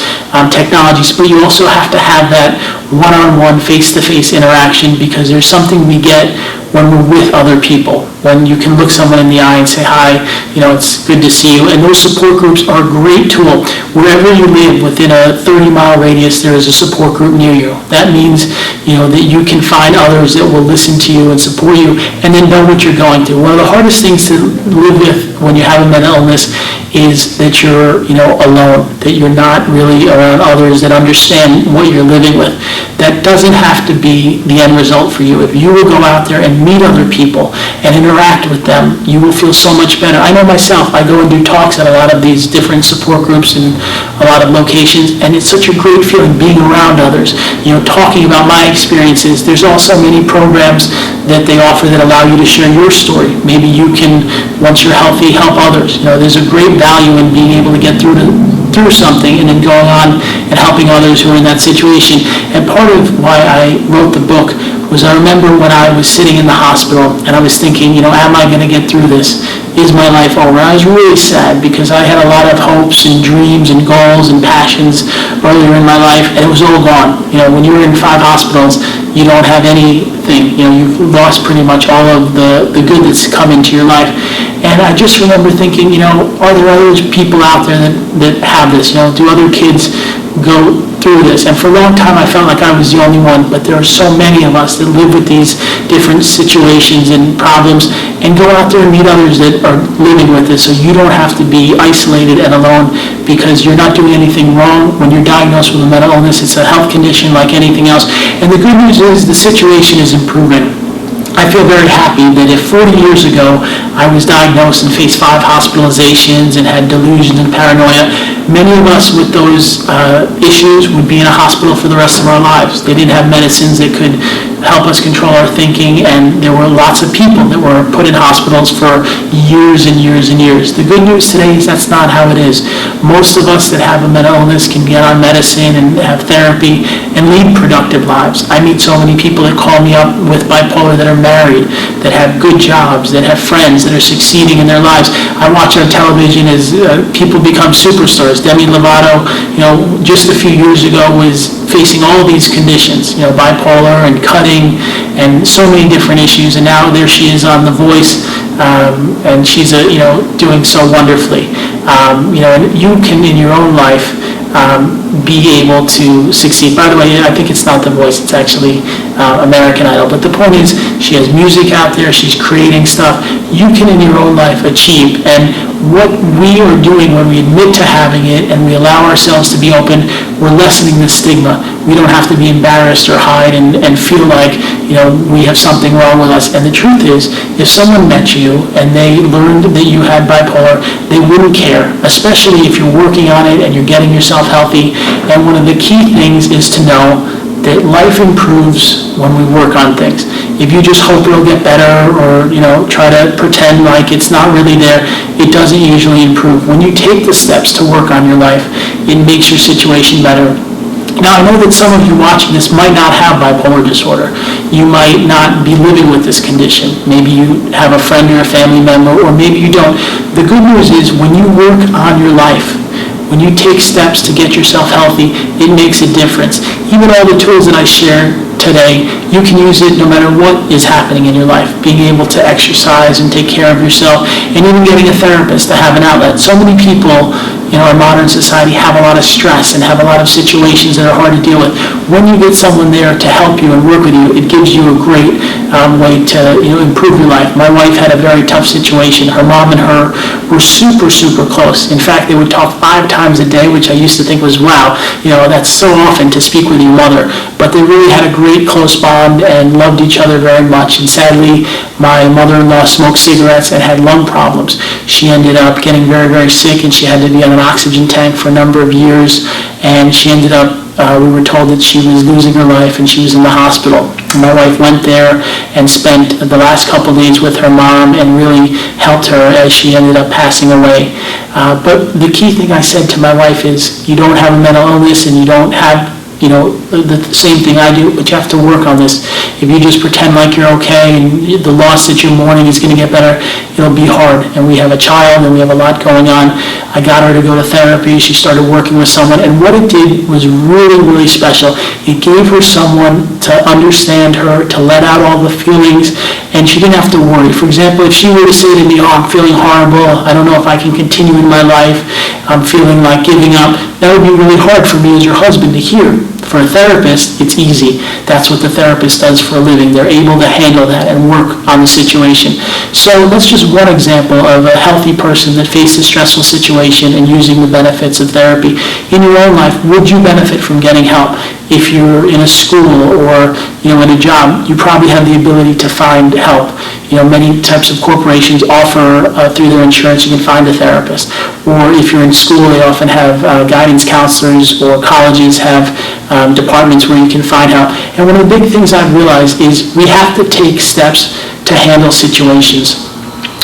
technologies, but you also have to have that one-on-one, face-to-face interaction, because there's something we get when we're with other people, when you can look someone in the eye and say, hi, it's good to see you. And those support groups are a great tool. Wherever you live, within a 30-mile radius, there is a support group near you. That means, that you can find others that will listen to you and support you, and then know what you're going through. One of the hardest things to live with when you have a mental illness is that you're, alone, that you're not really around others that understand what you're living with. That doesn't have to be the end result for you. If you will go out there and meet other people and interact with them, you will feel so much better. I know myself, I go and do talks at a lot of these different support groups and a lot of locations, and it's such a great feeling being around others, talking about my experiences. There's also many programs that they offer that allow you to share your story. Maybe you can, once you're healthy, help others. There's a great value in being able to get through something and then going on and helping others who are in that situation. And part of why I wrote the book was I remember when I was sitting in the hospital and I was thinking, am I going to get through this? Is my life over? I was really sad because I had a lot of hopes and dreams and goals and passions earlier in my life, and it was all gone. When you're in 5 hospitals, you don't have anything. You've lost pretty much all of the good that's come into your life. And I just remember thinking, are there other people out there that have this? Do other kids go through this? And for a long time I felt like I was the only one, but there are so many of us that live with these different situations and problems, and go out there and meet others that are living with this, so you don't have to be isolated and alone, because you're not doing anything wrong. When you're diagnosed with a mental illness, it's a health condition like anything else. And the good news is the situation is improving. I feel very happy that if 40 years ago I was diagnosed and faced 5 hospitalizations and had delusions and paranoia, many of us with those issues would be in a hospital for the rest of our lives. They didn't have medicines that could help us control our thinking, and there were lots of people that were put in hospitals for years and years and years. The good news today is that's not how it is. Most of us that have a mental illness can get on medicine and have therapy and lead productive lives. I meet so many people that call me up with bipolar that are married, that have good jobs, that have friends, that are succeeding in their lives. I watch on television as people become superstars. Demi Lovato, just a few years ago was facing all these conditions, bipolar and cutting and so many different issues, and now there she is on The Voice, and she's doing so wonderfully. And you can in your own life be able to succeed. By the way, I think it's not The Voice, it's actually American Idol. But the point is, she has music out there, she's creating stuff. You can in your own life achieve. And what we are doing when we admit to having it and we allow ourselves to be open, we're lessening the stigma. We don't have to be embarrassed or hide and feel like, we have something wrong with us. And the truth is, if someone met you and they learned that you had bipolar, they wouldn't care, especially if you're working on it and you're getting yourself healthy. And one of the key things is to know that life improves when we work on things. If you just hope it'll get better or, try to pretend like it's not really there, it doesn't usually improve. When you take the steps to work on your life, it makes your situation better. Now, I know that some of you watching this might not have bipolar disorder. You might not be living with this condition. Maybe you have a friend or a family member, or maybe you don't. The good news is when you work on your life, when you take steps to get yourself healthy, it makes a difference. Even all the tools that I share today, you can use it no matter what is happening in your life. Being able to exercise and take care of yourself, and even getting a therapist to have an outlet. So many people in our modern society have a lot of stress and have a lot of situations that are hard to deal with. When you get someone there to help you and work with you, it gives you a great way to improve your life. My wife had a very tough situation. Her mom and her were super, super close. In fact, they would talk 5 times a day, which I used to think was, wow, that's so often to speak with your mother. But they really had a great close bond and loved each other very much. And sadly, my mother-in-law smoked cigarettes and had lung problems. She ended up getting very, very sick, and she had to be on an oxygen tank for a number of years. And she ended up, we were told that she was losing her life and she was in the hospital. My wife went there and spent the last couple of days with her mom and really helped her as she ended up passing away. But the key thing I said to my wife is, you don't have a mental illness and you don't have the same thing I do, but you have to work on this. If you just pretend like you're okay and the loss that you're mourning is going to get better, it'll be hard. And we have a child and we have a lot going on. I got her to go to therapy. She started working with someone, and what it did was really, really special. It gave her someone to understand her, to let out all the feelings, and she didn't have to worry. For example, if she were to say to me, I'm feeling horrible, I don't know if I can continue in my life, I'm feeling like giving up, that would be really hard for me as your husband to hear. For a therapist, it's easy. That's what the therapist does for a living. They're able to handle that and work on the situation. So that's just one example of a healthy person that faced a stressful situation and using the benefits of therapy. In your own life, would you benefit from getting help? If you're in a school or in a job, you probably have the ability to find help. Many types of corporations offer through their insurance, you can find a therapist. Or if you're in school, they often have guidance counselors, or colleges have departments where you can find help. And one of the big things I've realized is we have to take steps to handle situations.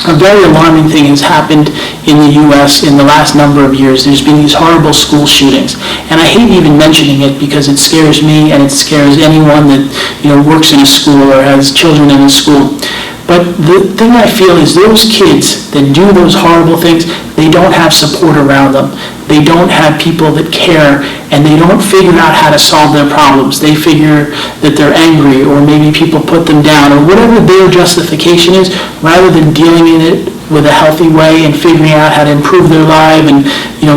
A very alarming thing has happened in the U.S. in the last number of years. There's been these horrible school shootings. And I hate even mentioning it because it scares me and it scares anyone that works in a school or has children in a school. But the thing I feel is those kids that do those horrible things, they don't have support around them. They don't have people that care, and they don't figure out how to solve their problems. They figure that they're angry, or maybe people put them down, or whatever their justification is, rather than dealing in it with a healthy way and figuring out how to improve their life and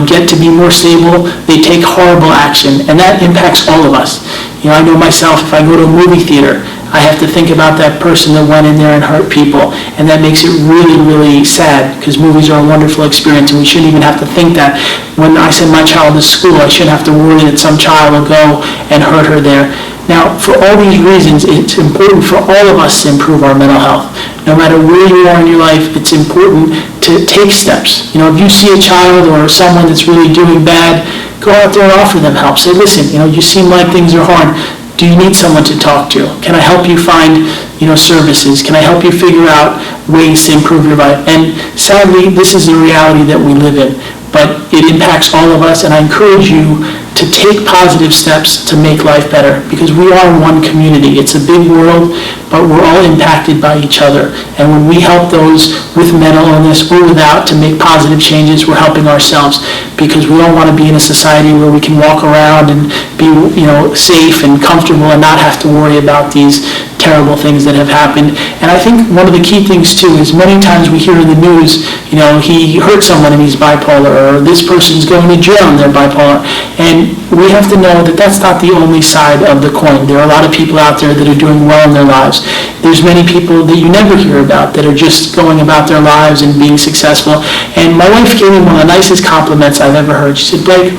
get to be more stable, they take horrible action, and that impacts all of us. I know myself, if I go to a movie theater, I have to think about that person that went in there and hurt people, and that makes it really, really sad, because movies are a wonderful experience, and we shouldn't even have to think that. When I send my child to school, I shouldn't have to worry that some child will go and hurt her there. Now, for all these reasons, it's important for all of us to improve our mental health. No matter where you are in your life, it's important to take steps. If you see a child or someone that's really doing bad, go out there and offer them help. Say, listen, you seem like things are hard. Do you need someone to talk to? Can I help you find, services? Can I help you figure out ways to improve your life? And sadly, this is the reality that we live in, but it impacts all of us, and I encourage you to take positive steps to make life better, because we are one community. It's a big world, but we're all impacted by each other. And when we help those with mental illness or without to make positive changes, we're helping ourselves, because we don't want to be in a society where we can walk around and be, safe and comfortable and not have to worry about these terrible things that have happened. And I think one of the key things too is many times we hear in the news, he hurt someone and he's bipolar, or this person's going to jail and they're bipolar. And we have to know that that's not the only side of the coin. There are a lot of people out there that are doing well in their lives. There's many people that you never hear about that are just going about their lives and being successful. And my wife gave me one of the nicest compliments I've ever heard. She said, Blake,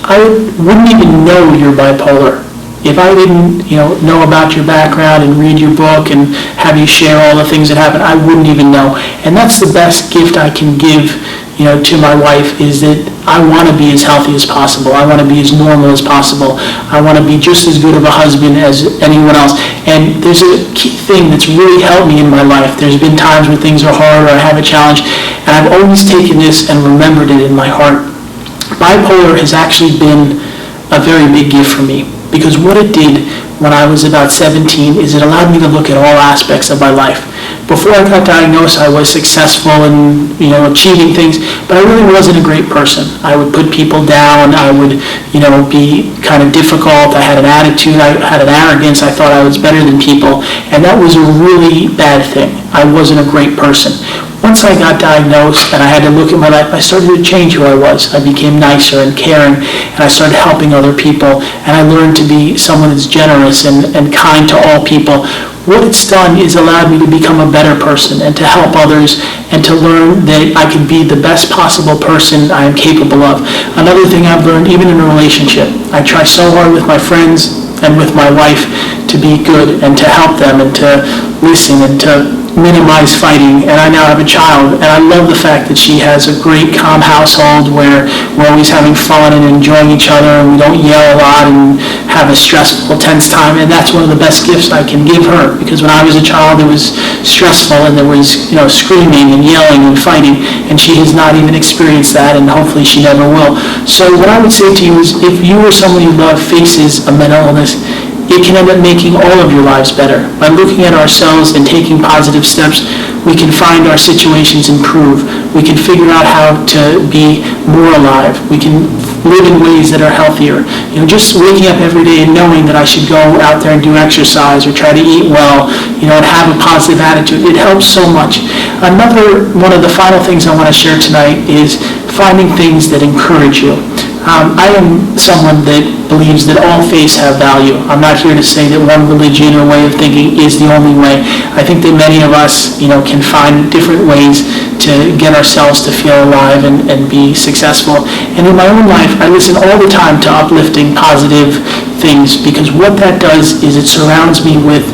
I wouldn't even know you're bipolar if I didn't, know about your background and read your book and have you share all the things that happen. I wouldn't even know. And that's the best gift I can give, to my wife, is that I want to be as healthy as possible. I want to be as normal as possible. I want to be just as good of a husband as anyone else. And there's a key thing that's really helped me in my life. There's been times when things are hard or I have a challenge, and I've always taken this and remembered it in my heart. Bipolar has actually been a very big gift for me, because what it did when I was about 17 is it allowed me to look at all aspects of my life. Before I got diagnosed, I was successful in achieving things, but I really wasn't a great person. I would put people down. I would be kind of difficult. I had an attitude. I had an arrogance. I thought I was better than people, and that was a really bad thing. I wasn't a great person. Once I got diagnosed and I had to look at my life, I started to change who I was. I became nicer and caring, and I started helping other people, and I learned to be someone that's generous and kind to all people. What it's done is allowed me to become a better person and to help others and to learn that I can be the best possible person I am capable of. Another thing I've learned, even in a relationship, I try so hard with my friends and with my wife to be good and to help them and to listen and to minimize fighting. And I now have a child, and I love the fact that she has a great, calm household where we're always having fun and enjoying each other, and we don't yell a lot and have a stressful, tense time. And that's one of the best gifts I can give her, because when I was a child, it was stressful and there was screaming and yelling and fighting, and she has not even experienced that, and hopefully she never will. So what I would say to you is, if you or someone you love faces a mental illness, it can end up making all of your lives better. By looking at ourselves and taking positive steps, we can find our situations improve. We can figure out how to be more alive. We can live in ways that are healthier. Just waking up every day and knowing that I should go out there and do exercise or try to eat well, and have a positive attitude, it helps so much. Another one of the final things I want to share tonight is finding things that encourage you. I am someone that believes that all faiths have value. I'm not here to say that one religion or way of thinking is the only way. I think that many of us, can find different ways to get ourselves to feel alive and be successful. And in my own life, I listen all the time to uplifting, positive things, because what that does is it surrounds me with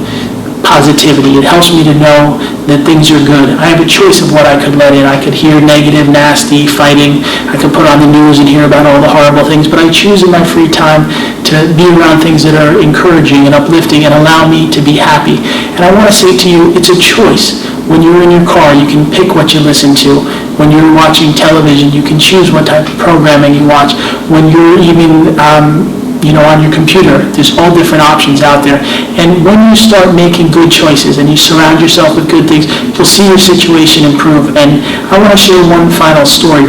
positivity. It helps me to know that things are good. I have a choice of what I could let in. I could hear negative, nasty, fighting. I could put on the news and hear about all the horrible things, but I choose in my free time to be around things that are encouraging and uplifting and allow me to be happy. And I want to say to you, it's a choice. When you're in your car, you can pick what you listen to. When you're watching television, you can choose what type of programming you watch. When you're even on your computer, there's all different options out there. And when you start making good choices and you surround yourself with good things, you'll see your situation improve. And I want to share one final story.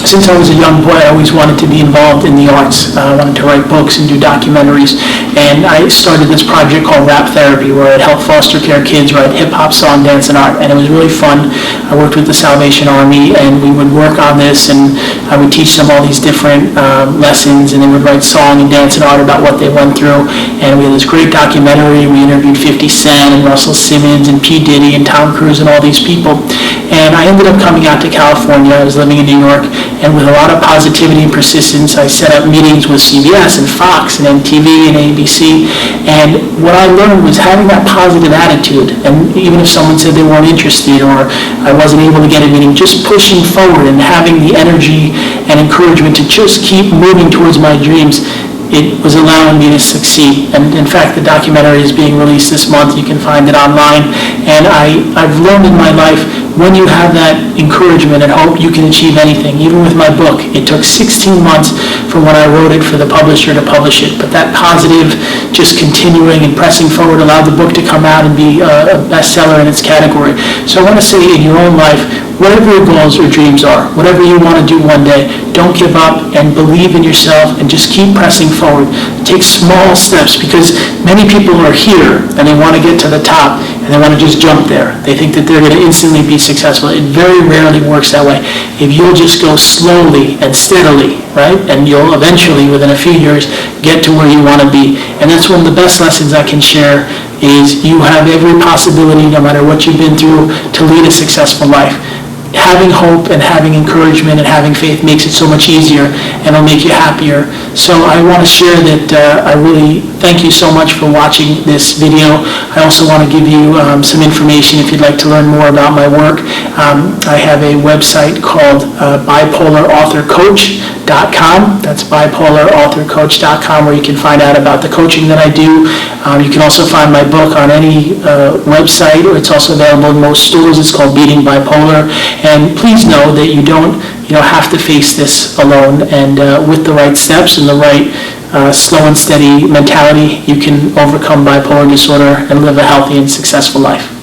Since I was a young boy, I always wanted to be involved in the arts. I wanted to write books and do documentaries. And I started this project called Rap Therapy, where I'd help foster care kids write hip-hop, song, dance, and art. And it was really fun. I worked with the Salvation Army, and we would work on this, and I would teach them all these different lessons, and they would write song and dance and art about what they went through. And we had this great documentary. We interviewed 50 Cent and Russell Simmons and P. Diddy and Tom Cruise and all these people. And I ended up coming out to California. I was living in New York. And with a lot of positivity and persistence, I set up meetings with CBS and Fox and MTV and ABC. And what I learned was having that positive attitude. And even if someone said they weren't interested or I wasn't able to get a meeting, just pushing forward and having the energy and encouragement to just keep moving towards my dreams, it was allowing me to succeed. And in fact, the documentary is being released this month. You can find it online. And I've learned in my life, when you have that encouragement and hope, you can achieve anything. Even with my book, it took 16 months from when I wrote it for the publisher to publish it. But that positive, just continuing and pressing forward allowed the book to come out and be a bestseller in its category. So I want to say, in your own life, whatever your goals or dreams are, whatever you want to do one day, don't give up and believe in yourself and just keep pressing forward. Take small steps, because many people are here and they want to get to the top and they want to just jump there. They think that they're going to instantly be successful. It very rarely works that way. If you'll just go slowly and steadily, right, and you'll eventually, within a few years, get to where you want to be. And that's one of the best lessons I can share, is you have every possibility, no matter what you've been through, to lead a successful life. Having hope and having encouragement and having faith makes it so much easier, and it'll make you happier. So I want to share that I really thank you so much for watching this video. I also want to give you some information if you'd like to learn more about my work. I have a website called bipolarauthorcoach.com. That's bipolarauthorcoach.com, where you can find out about the coaching that I do. You can also find my book on any website. It's also available in most stores. It's called Beating Bipolar. And please know that you don't have to face this alone. And with the right steps and the right slow and steady mentality, you can overcome bipolar disorder and live a healthy and successful life.